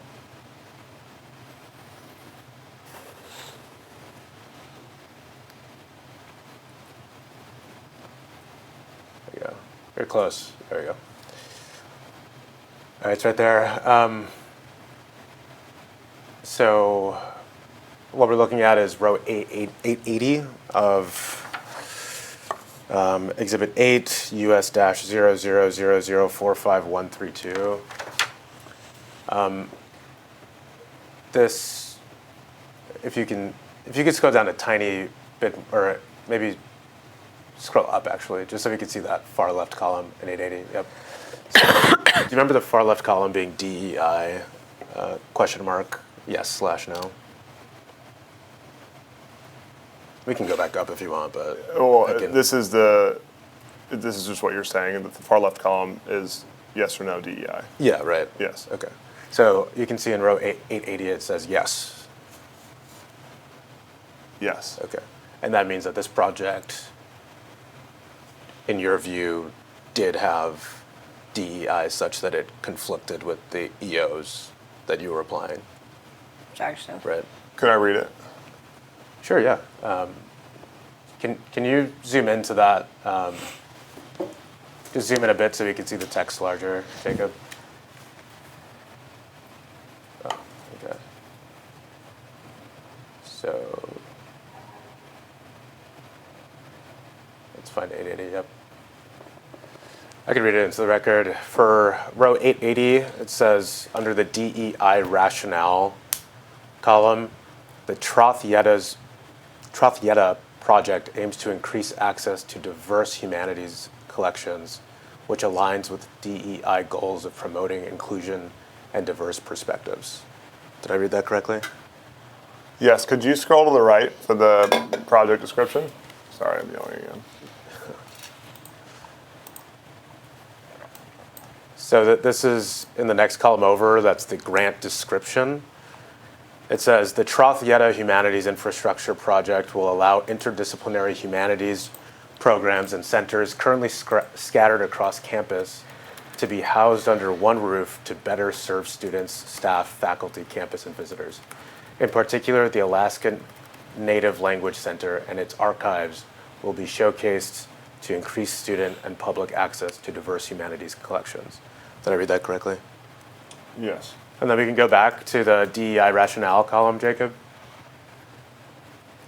Speaker 2: There you go. You're close. There you go. All right, it's right there. So what we're looking at is row 880 of Exhibit 8, US-0000453132. This, if you could scroll down a tiny bit, or maybe scroll up actually, just so we can see that far left column in 880. Yep. So, do you remember the far left column being DEI, question mark, yes/no? We can go back up if you want, but
Speaker 3: Well, this is just what you're saying, and the far left column is yes or no DEI.
Speaker 2: yeah, right.
Speaker 3: Yes.
Speaker 2: Okay. So you can see in row 880 it says yes.
Speaker 3: Yes.
Speaker 2: Okay. And that means that this project, in your view, did have DEI such that it conflicted with the EOs that you were applying,
Speaker 4: Objection.
Speaker 2: right?
Speaker 3: Could I read it?
Speaker 2: Sure, yeah. Can you zoom into that? Just zoom in a bit so we can see the text larger, Jacob. Oh, okay. So let's find 880, yep. I can read it into the record. For row 880, it says under the DEI rationale column, the Trothyeta project aims to increase access to diverse humanities collections, which aligns with DEI goals of promoting inclusion and diverse perspectives. Did I read that correctly?
Speaker 3: Yes. Could you scroll to the right for the project description? Sorry, I'm yelling again.
Speaker 2: So this is in the next column over, that's the grant description. It says the Trothyeta Humanities Infrastructure Project will allow interdisciplinary humanities programs and centers currently scattered across campus to be housed under one roof to better serve students, staff, faculty, campus, and visitors. In particular, the Alaskan Native Language Center and its archives will be showcased to increase student and public access to diverse humanities collections. Did I read that correctly?
Speaker 3: Yes.
Speaker 2: And then we can go back to the DEI rationale column, Jacob.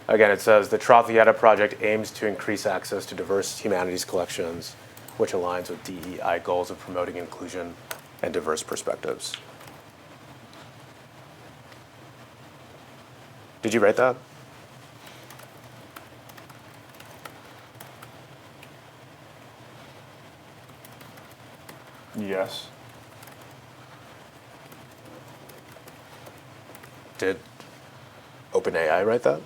Speaker 2: Again, it says the Trothyeta project aims to increase access to diverse humanities collections, which aligns with DEI goals of promoting inclusion and diverse perspectives. Did you write that?
Speaker 3: Yes.
Speaker 2: Did OpenAI write that?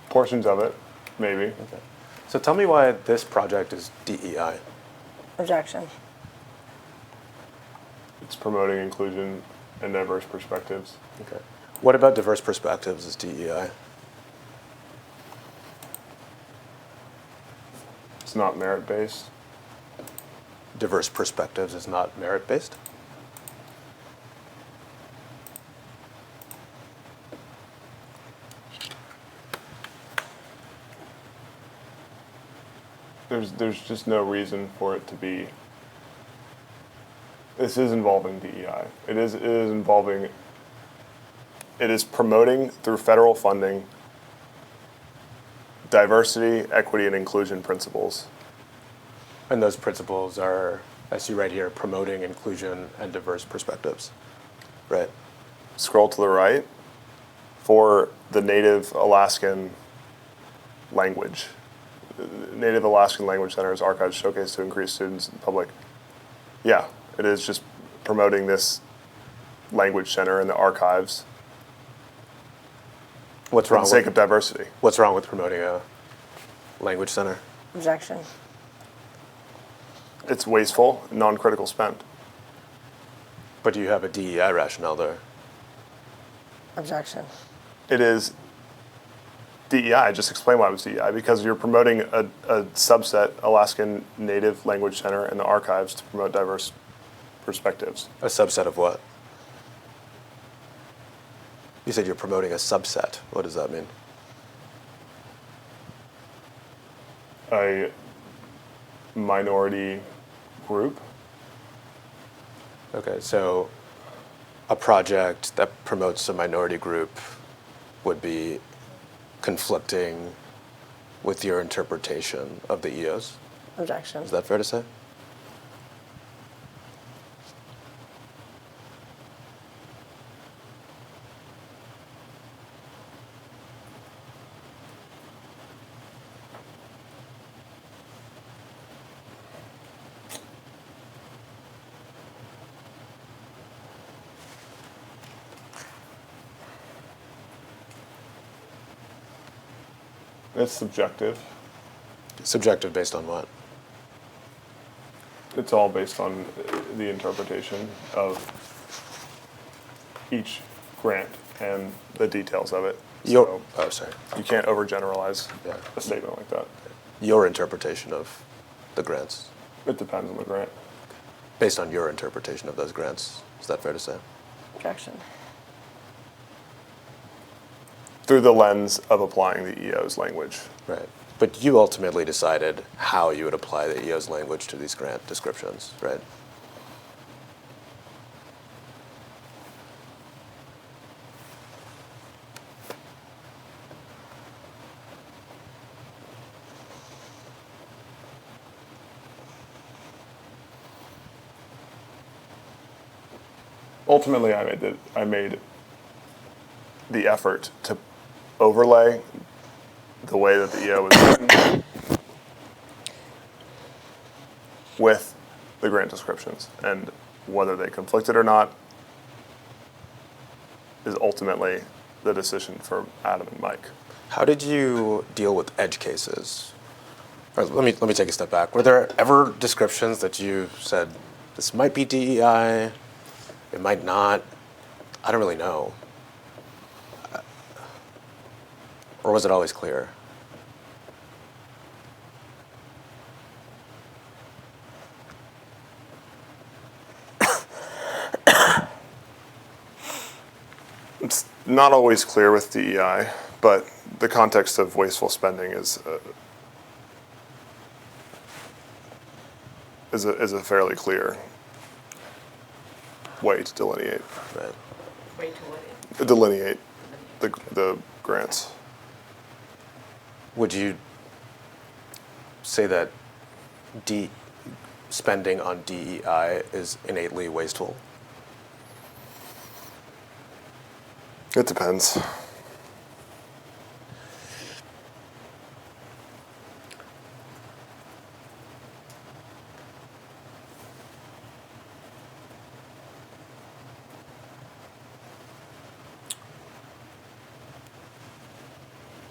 Speaker 3: Portions of it, maybe.
Speaker 2: Okay. So tell me why this project is DEI.
Speaker 4: Objection.
Speaker 3: It's promoting inclusion and diverse perspectives.
Speaker 2: Okay. What about diverse perspectives is DEI?
Speaker 3: It's not merit-based.
Speaker 2: Diverse perspectives is not merit-based?
Speaker 3: There's just no reason for it to be. This is involving DEI. It is involving. It is promoting through federal funding diversity, equity, and inclusion principles.
Speaker 2: And those principles are, I see right here, promoting inclusion and diverse perspectives. Right.
Speaker 3: Scroll to the right for the Native Alaskan language. Native Alaskan Language Center's archives showcase to increase students and public. Yeah, it is just promoting this language center and the archives
Speaker 2: What's
Speaker 3: for
Speaker 2: wrong
Speaker 3: the sake
Speaker 2: with
Speaker 3: of diversity.
Speaker 2: What's wrong with promoting a language center?
Speaker 4: Objection.
Speaker 3: It's wasteful, non-critical spend.
Speaker 2: But you have a DEI rationale there.
Speaker 4: Objection.
Speaker 3: It is DEI. Just explain why it was DEI. Because you're promoting a subset, Alaskan Native Language Center and the archives, to promote diverse perspectives.
Speaker 2: A subset of what? You said you're promoting a subset. What does that mean?
Speaker 3: A minority group.
Speaker 2: Okay, so a project that promotes a minority group would be conflicting with your interpretation of the EOs.
Speaker 4: Objection.
Speaker 2: Is that fair to say?
Speaker 3: It's subjective.
Speaker 2: Subjective based on what?
Speaker 3: It's all based on the interpretation of each grant and the details of it. So
Speaker 2: Oh, sorry.
Speaker 3: you can't overgeneralize
Speaker 2: Yeah.
Speaker 3: a statement like that.
Speaker 2: Your interpretation of the grants.
Speaker 3: It depends on the grant.
Speaker 2: Based on your interpretation of those grants. Is that fair to say?
Speaker 4: Objection.
Speaker 3: Through the lens of applying the EO's language.
Speaker 2: Right. But you ultimately decided how you would apply the EO's language to these grant descriptions, right?
Speaker 3: Ultimately, I made the effort to overlay the way that the EO was written with the grant descriptions, and whether they conflicted or not is ultimately the decision for Adam and Mike.
Speaker 2: How did you deal with edge cases? Or let me take a step back. Were there ever descriptions that you said, this might be DEI, it might not, I don't really know? Or was it always clear?
Speaker 3: It's not always clear with DEI, but the context of wasteful spending is a fairly clear way to delineate
Speaker 2: Right.
Speaker 5: Way to what?
Speaker 3: the grants.
Speaker 2: Would you say that spending on DEI is innately wasteful?
Speaker 3: It depends.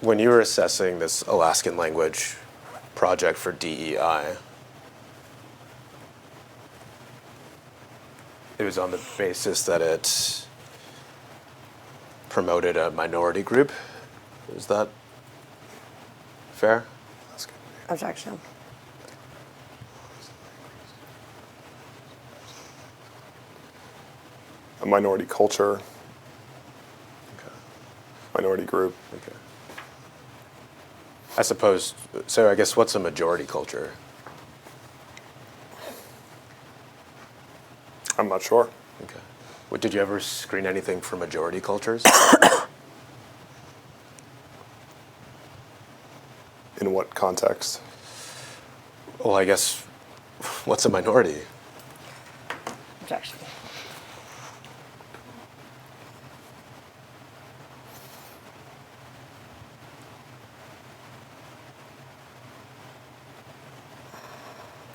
Speaker 2: When you were assessing this Alaskan language project for DEI, it was on the basis that it promoted a minority group. Is that fair?
Speaker 4: Objection.
Speaker 3: A minority culture, minority group.
Speaker 2: Okay. I suppose, so I guess what's a majority culture?
Speaker 3: I'm not sure.
Speaker 2: Okay. Well, did you ever screen anything for majority cultures?
Speaker 3: In what context?
Speaker 2: Well, I guess, what's a minority?
Speaker 4: Objection.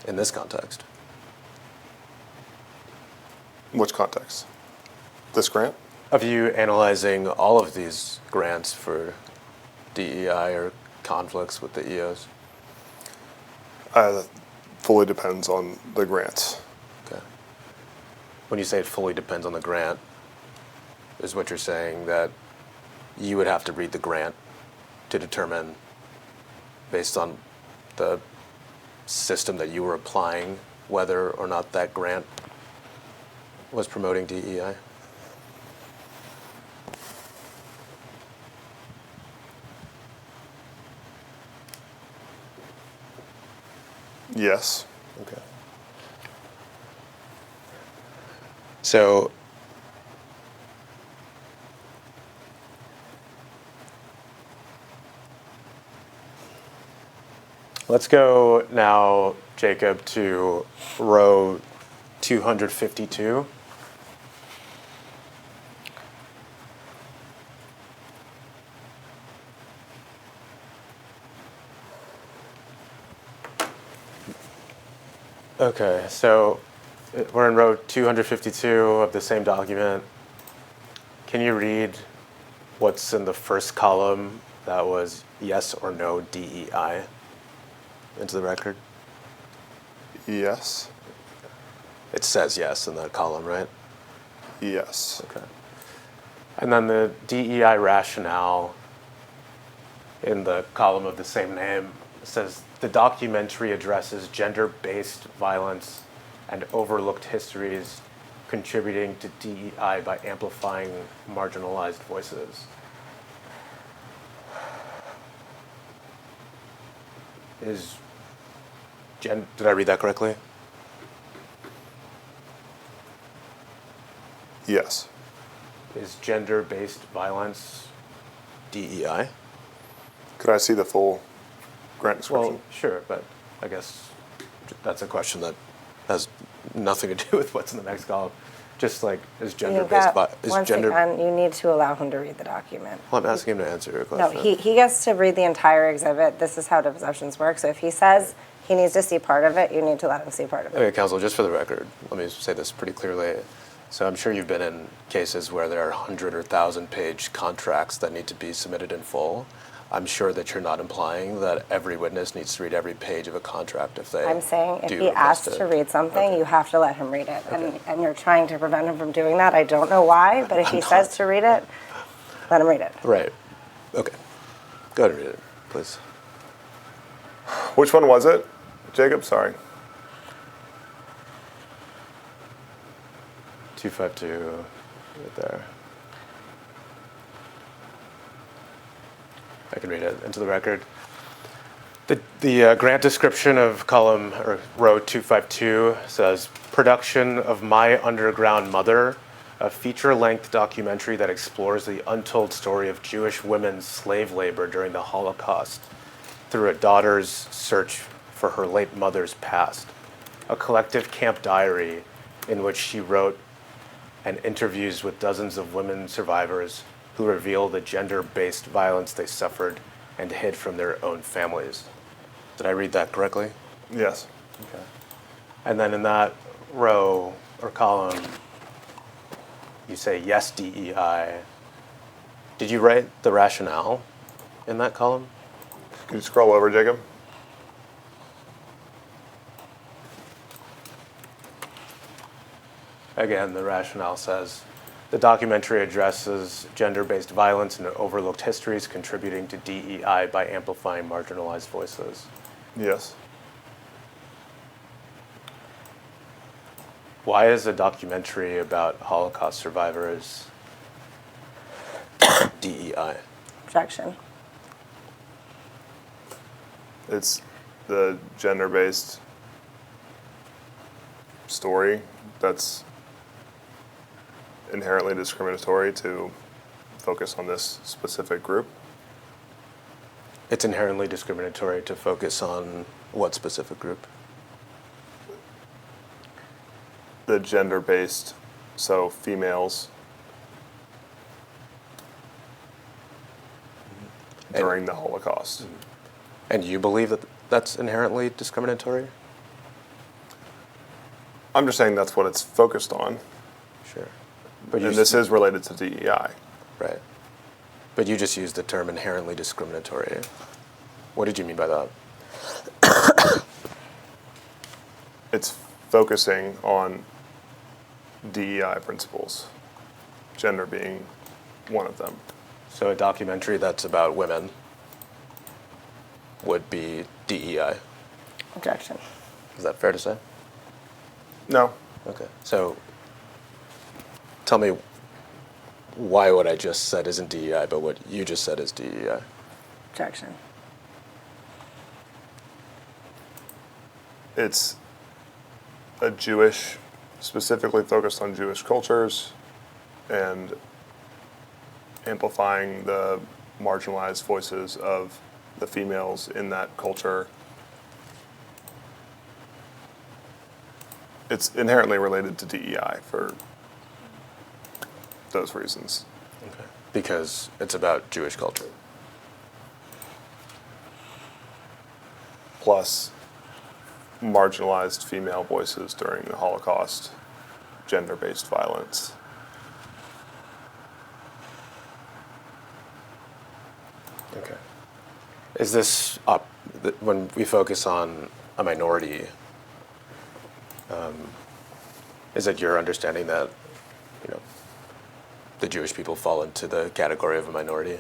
Speaker 2: In this context?
Speaker 3: Which context? This grant?
Speaker 2: Of you analyzing all of these grants for DEI or conflicts with the EOs?
Speaker 3: Fully depends on the grants.
Speaker 2: Okay. When you say it fully depends on the grant, is what you're saying that you would have to read the grant to determine, based on the system that you were applying, whether or not that grant was promoting DEI?
Speaker 3: Yes.
Speaker 2: Okay. So let's go now, Jacob, to row 252. Okay, so we're in row 252 of the same document. Can you read what's in the first column that was yes or no DEI into the record?
Speaker 3: Yes.
Speaker 2: It says yes in that column, right?
Speaker 3: Yes.
Speaker 2: Okay. And then the DEI rationale in the column of the same name says the documentary addresses gender-based violence and overlooked histories contributing to DEI by amplifying marginalized voices. Did I read that correctly?
Speaker 3: Yes.
Speaker 2: Is gender-based violence DEI?
Speaker 3: Could I see the full grant description?
Speaker 2: Well, sure, but I guess that's a question that has nothing to do with what's in the next column. Just like, is gender-based
Speaker 4: Once again, you need to allow him to read the document.
Speaker 2: Well, I'm asking him to answer your
Speaker 4: No,
Speaker 2: question.
Speaker 4: he gets to read the entire exhibit. This is how depositions work. So if he says he needs to see part of it, you need to let him see part of it.
Speaker 2: Okay, counsel, just for the record, let me say this pretty clearly. So I'm sure you've been in cases where there are 100 or 1,000-page contracts that need to be submitted in full. I'm sure that you're not implying that every witness needs to read every page of a contract if they
Speaker 4: I'm saying if
Speaker 2: do
Speaker 4: he
Speaker 2: request
Speaker 4: asks
Speaker 2: it.
Speaker 4: to read something,
Speaker 2: Okay.
Speaker 4: you have to let him read it. And you're trying to prevent him from doing that. I don't know why, but if he says to read it, let him read it.
Speaker 2: Right. Okay. Go ahead and read it, please.
Speaker 3: Which one was it? Jacob, sorry.
Speaker 2: 252, right there. I can read it into the record. The grant description of column or row 252 says, production of My Underground Mother, a feature-length documentary that explores the untold story of Jewish women's slave labor during the Holocaust through a daughter's search for her late mother's past. A collective camp diary in which she wrote and interviews with dozens of women survivors who reveal the gender-based violence they suffered and hid from their own families. Did I read that correctly?
Speaker 3: Yes.
Speaker 2: Okay. And then in that row or column, you say yes DEI. Did you write the rationale in that column?
Speaker 3: Can you scroll over, Jacob?
Speaker 2: Again, the rationale says, the documentary addresses gender-based violence and overlooked histories contributing to DEI by amplifying marginalized voices.
Speaker 3: Yes.
Speaker 2: Why is a documentary about Holocaust survivors DEI?
Speaker 4: Objection.
Speaker 3: It's the gender-based story that's inherently discriminatory to focus on this specific group.
Speaker 2: It's inherently discriminatory to focus on what specific group?
Speaker 3: The gender-based, so females during the Holocaust.
Speaker 2: And you believe that that's inherently discriminatory?
Speaker 3: I'm just saying that's what it's focused on,
Speaker 2: Sure. But
Speaker 3: and this is related to DEI.
Speaker 2: Right. But you just used the term inherently discriminatory. What did you mean by that?
Speaker 3: it's focusing on DEI principles, gender being one of them.
Speaker 2: So a documentary that's about women would be DEI.
Speaker 4: Objection.
Speaker 2: Is that fair to say?
Speaker 3: No.
Speaker 2: Okay. So tell me why what I just said isn't DEI, but what you just said is DEI.
Speaker 4: Objection.
Speaker 3: It's specifically focused on Jewish cultures and amplifying the marginalized voices of the females in that culture. It's inherently related to DEI for those reasons.
Speaker 2: Okay. Because it's about Jewish culture.
Speaker 3: Plus marginalized female voices during the Holocaust, gender-based violence.
Speaker 2: Okay. Is this when we focus on a minority? Is it your understanding that, the Jewish people fall into the category of a minority?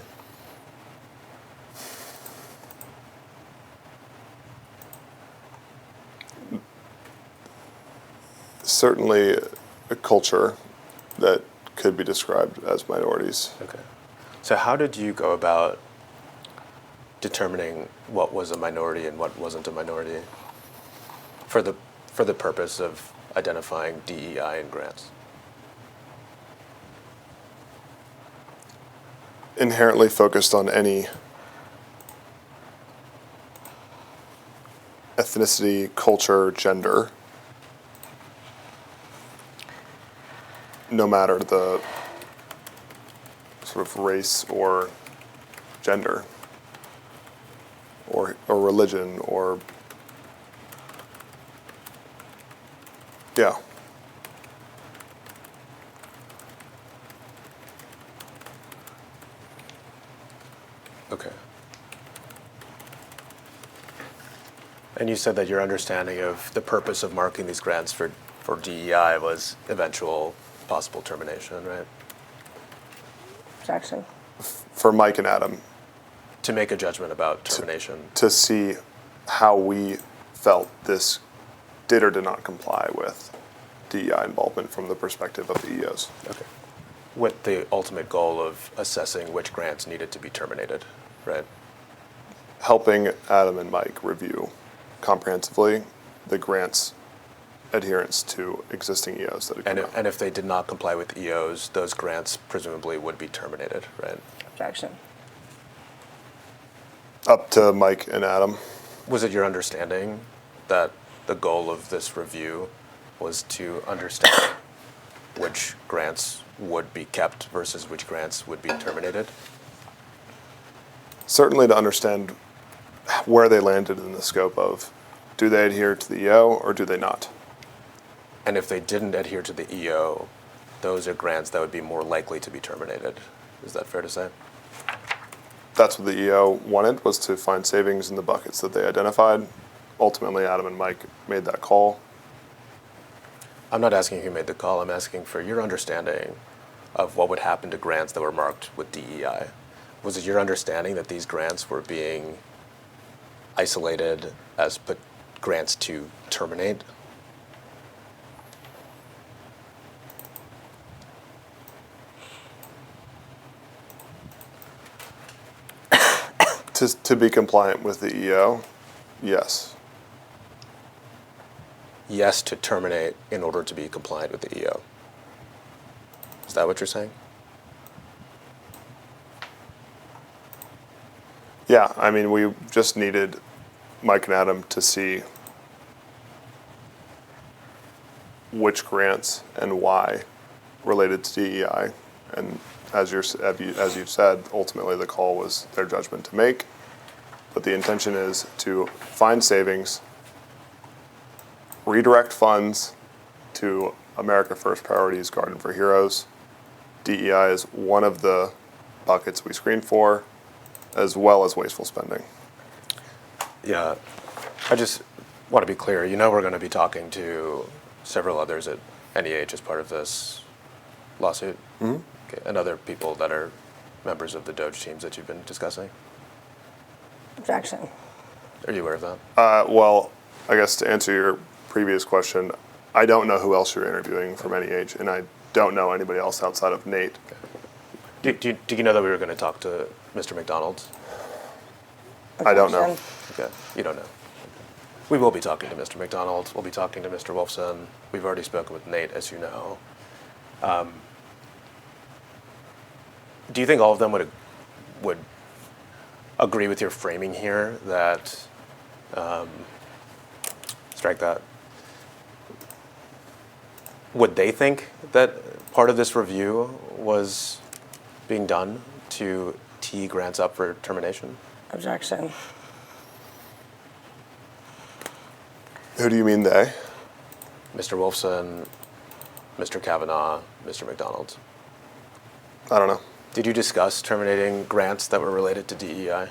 Speaker 3: Certainly a culture that could be described as minorities.
Speaker 2: Okay. So how did you go about determining what was a minority and what wasn't a minority for the purpose of identifying DEI in grants?
Speaker 3: Inherently focused on any ethnicity, culture, gender, no matter the sort of race or gender or religion or, yeah.
Speaker 2: Okay. And you said that your understanding of the purpose of marking these grants for DEI was eventual possible termination, right?
Speaker 4: Objection.
Speaker 3: For Mike and Adam,
Speaker 2: To make a judgment about termination.
Speaker 3: to see how we felt this did or did not comply with DEI involvement from the perspective of the EOs.
Speaker 2: Okay. With the ultimate goal of assessing which grants needed to be terminated, right?
Speaker 3: Helping Adam and Mike review comprehensively the grants adherence to existing EOs that had come out.
Speaker 2: And if they did not comply with EOs, those grants presumably would be terminated, right?
Speaker 4: Objection.
Speaker 3: Up to Mike and Adam.
Speaker 2: Was it your understanding that the goal of this review was to understand which grants would be kept versus which grants would be terminated?
Speaker 3: Certainly to understand where they landed in the scope of, do they adhere to the EO or do they not?
Speaker 2: And if they didn't adhere to the EO, those are grants that would be more likely to be terminated. Is that fair to say?
Speaker 3: That's what the EO wanted, was to find savings in the buckets that they identified. Ultimately, Adam and Mike made that call.
Speaker 2: I'm not asking who made the call. I'm asking for your understanding of what would happen to grants that were marked with DEI. Was it your understanding that these grants were being isolated as grants to terminate?
Speaker 3: To be compliant with the EO, yes.
Speaker 2: Yes, to terminate in order to be compliant with the EO. Is that what you're saying?
Speaker 3: Yeah, I mean, we just needed Mike and Adam to see which grants and why related to DEI. And as you've said, ultimately the call was their judgment to make. But the intention is to find savings, redirect funds to America First Priorities Garden for Heroes. DEI is one of the buckets we screen for, as well as wasteful spending.
Speaker 2: Yeah. want to be clear, you know we're going to be talking to several others at NEH as part of this lawsuit? Mm-hmm. Okay. And other people that are members of the DOGE teams that you've been discussing?
Speaker 4: Objection.
Speaker 2: Are you aware of that?
Speaker 3: Well, I guess to answer your previous question, I don't know who else you're interviewing from NEH, and I don't know anybody else outside of Nate.
Speaker 2: Okay. Do you know that we were going to talk to Mr. McDonald?
Speaker 3: I don't know.
Speaker 4: Objection.
Speaker 2: Okay, you don't know. We will be talking to Mr. McDonald. We'll be talking to Mr. Wolfson. We've already spoken with Nate, as you know. Do you think all of them would agree with your framing here that, strike that, would they think that part of this review was being done to tee grants up for termination?
Speaker 4: Objection.
Speaker 3: Who do you mean they?
Speaker 2: Mr. Wolfson, Mr. Kavanaugh, Mr. McDonald.
Speaker 3: I don't know.
Speaker 2: Did you discuss terminating grants that were related to DEI?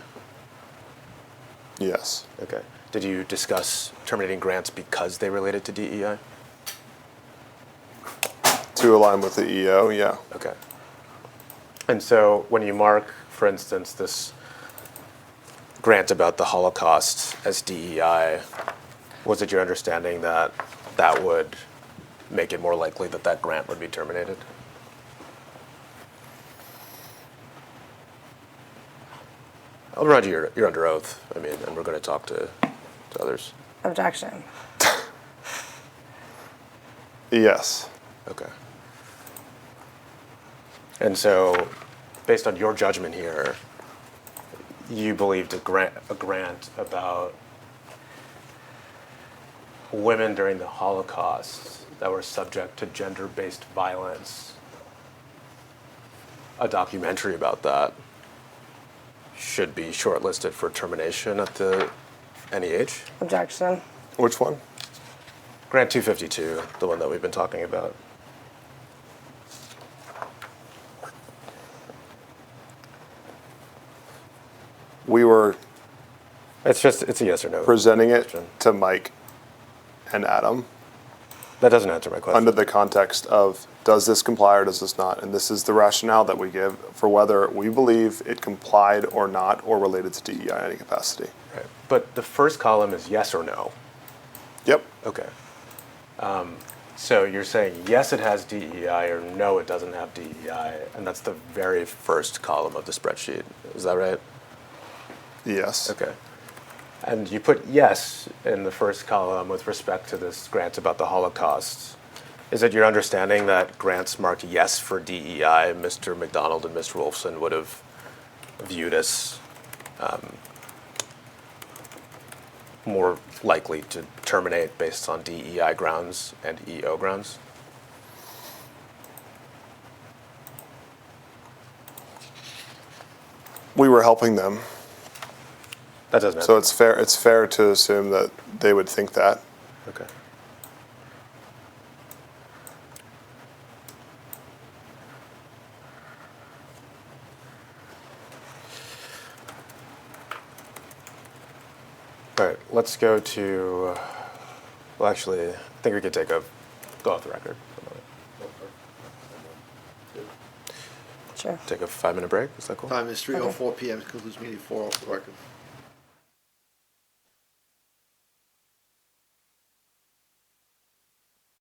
Speaker 3: Yes.
Speaker 2: Okay. Did you discuss terminating grants because they related to DEI?
Speaker 3: To align with the EO, yeah.
Speaker 2: Okay. And so when you mark, for instance, this grant about the Holocaust as DEI, was it your understanding that that would make it more likely that that grant would be terminated? I'll remind you, you're under oath. I mean, and we're going to talk to others.
Speaker 4: Objection.
Speaker 3: Yes.
Speaker 2: Okay. And so, based on your judgment here, you believed a grant about women during the Holocaust that were subject to gender-based violence, a documentary about that, should be shortlisted for termination at the NEH?
Speaker 4: Objection.
Speaker 3: Which one?
Speaker 2: Grant 252, the one that we've been talking about.
Speaker 3: We were
Speaker 2: It's a yes or no.
Speaker 3: presenting it
Speaker 2: question.
Speaker 3: to Mike and Adam
Speaker 2: That doesn't answer my question.
Speaker 3: under the context of, does this comply or does this not? And this is the rationale that we give for whether we believe it complied or not, or related to DEI in any capacity.
Speaker 2: Right. But the first column is yes or no.
Speaker 3: Yep.
Speaker 2: Okay. So you're saying yes, it has DEI, or no, it doesn't have DEI, and that's the very first column of the spreadsheet. Is that right?
Speaker 3: Yes.
Speaker 2: Okay. And you put yes in the first column with respect to this grant about the Holocaust. Is it your understanding that grants marked yes for DEI, Mr. McDonald and Mr. Wolfson would have viewed as more likely to terminate based on DEI grounds and EO grounds?
Speaker 3: We were helping them,
Speaker 2: That doesn't
Speaker 3: so
Speaker 2: answer.
Speaker 3: it's fair to assume that they would think that.
Speaker 2: Okay. All right, let's go to, well, actually, I think we could go off the record for a moment.
Speaker 4: Sure.
Speaker 2: Take a 5-minute break, is that cool?
Speaker 1: Time is 3:04 PM, concludes meeting 4 off the record.